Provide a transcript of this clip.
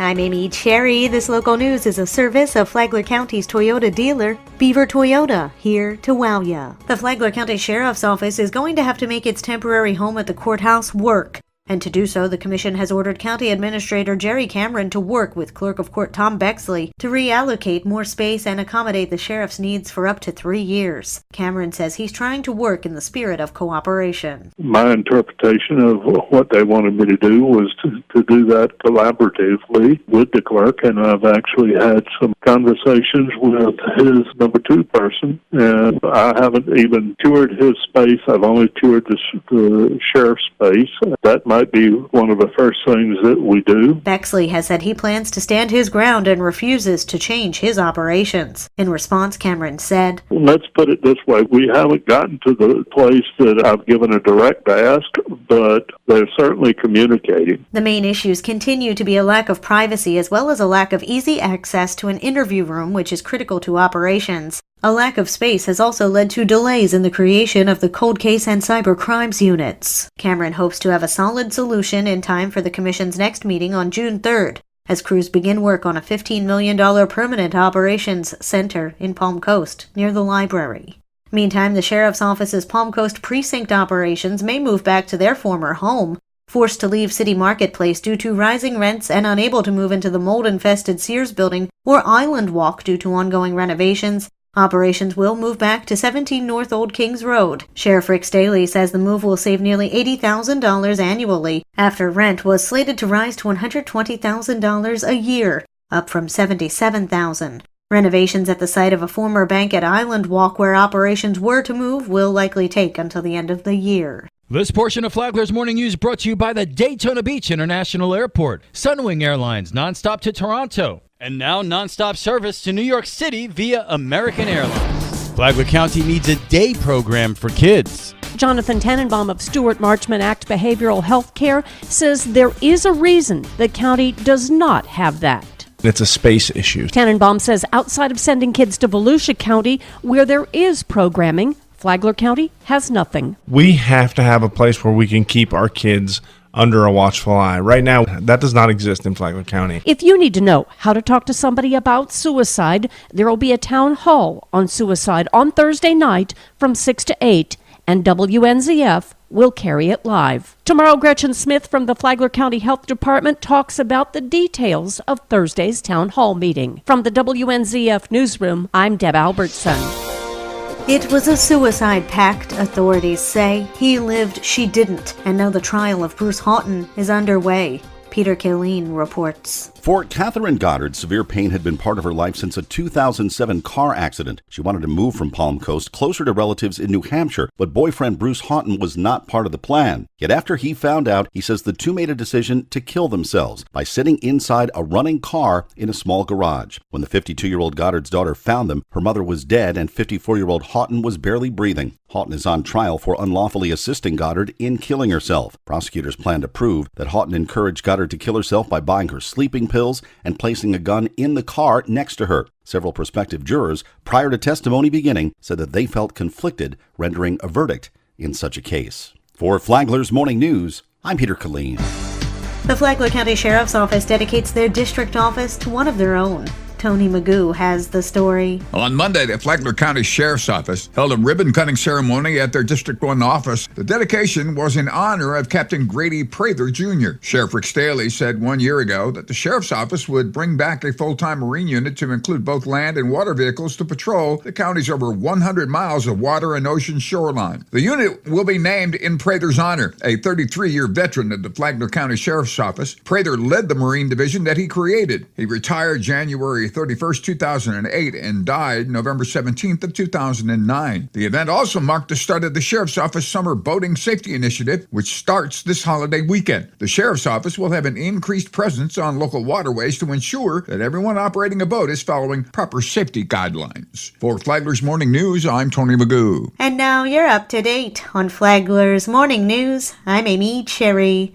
I'm Amy Cherry. This local news is a service of Flagler County's Toyota dealer, Beaver Toyota, here to wow ya. The Flagler County Sheriff's Office is going to have to make its temporary home at the courthouse work. And to do so, the Commission has ordered County Administrator Jerry Cameron to work with Clerk of Court Tom Bexley to reallocate more space and accommodate the sheriff's needs for up to 3 years. Cameron says he's trying to work in the spirit of cooperation. My interpretation of what they wanted me to do was to do that collaboratively with the clerk, and I've actually had some conversations with his number 2 person, and I haven't even toured his space. I've only toured the sheriff's space. That might be one of the first things that we do. Bexley has said he plans to stand his ground and refuses to change his operations. In response, Cameron said, Let's put it this way. We haven't gotten to the place that I've given a direct ask, but they're certainly communicating. The main issues continue to be a lack of privacy as well as a lack of easy access to an interview room, which is critical to operations. A lack of space has also led to delays in the creation of the cold case and cyber crimes units. Cameron hopes to have a solid solution in time for the Commission's next meeting on June 3rd, as crews begin work on a $15 million permanent operations center in Palm Coast, near the library. Meantime, the Sheriff's Office's Palm Coast precinct operations may move back to their former home, forced to leave City Marketplace due to rising rents and unable to move into the mold-infested Sears building or Island Walk due to ongoing renovations. Operations will move back to 17 North Old Kings Road. Sheriff Rick Staley says the move will save nearly $80,000 annually, after rent was slated to rise to $120,000 a year, up from $77,000. Renovations at the site of a former bank at Island Walk where operations were to move will likely take until the end of the year. This portion of Flagler's Morning News brought to you by the Daytona Beach International Airport, Sunwing Airlines nonstop to Toronto, and now nonstop service to New York City via American Airlines. Flagler County needs a day program for kids. Jonathan Tannenbaum of Stewart Marchman Act Behavioral Health Care says there is a reason the county does not have that. It's a space issue. Tannenbaum says outside of sending kids to Volusia County, where there is programming, Flagler County has nothing. We have to have a place where we can keep our kids under a watchful eye. Right now, that does not exist in Flagler County. If you need to know how to talk to somebody about suicide, there will be a town hall on suicide on Thursday night from 6 to 8, and WNZF will carry it live. Tomorrow, Gretchen Smith from the Flagler County Health Department talks about the details of Thursday's town hall meeting. From the WNZF newsroom, I'm Deb Albertson. It was a suicide pact, authorities say. He lived, she didn't. And now the trial of Bruce Houghton is underway. Peter Killeen reports. For Catherine Goddard, severe pain had been part of her life since a 2007 car accident. She wanted to move from Palm Coast closer to relatives in New Hampshire, but boyfriend Bruce Houghton was not part of the plan. Yet after he found out, he says the two made a decision to kill themselves by sitting inside a running car in a small garage. When the 52-year-old Goddard's daughter found them, her mother was dead and 54-year-old Houghton was barely breathing. Houghton is on trial for unlawfully assisting Goddard in killing herself. Prosecutors plan to prove that Houghton encouraged Goddard to kill herself by buying her sleeping pills and placing a gun in the car next to her. Several prospective jurors, prior to testimony beginning, said that they felt conflicted rendering a verdict in such a case. For Flagler's Morning News, I'm Peter Killeen. The Flagler County Sheriff's Office dedicates their district office to one of their own. Tony Magoo has the story. On Monday, the Flagler County Sheriff's Office held a ribbon-cutting ceremony at their District 1 office. The dedication was in honor of Captain Grady Prather, Jr. Sheriff Rick Staley said 1 year ago that the Sheriff's Office would bring back a full-time Marine unit to include both land and water vehicles to patrol the county's over 100 miles of water and ocean shoreline. The unit will be named in Prather's honor. A 33-year veteran of the Flagler County Sheriff's Office, Prather led the Marine division that he created. He retired January 31st, 2008, and died November 17th of 2009. The event also marked the start of the Sheriff's Office Summer Boating Safety Initiative, which starts this holiday weekend. The Sheriff's Office will have an increased presence on local waterways to ensure that everyone operating a boat is following proper safety guidelines. For Flagler's Morning News, I'm Tony Magoo. And now you're up to date on Flagler's Morning News. I'm Amy Cherry.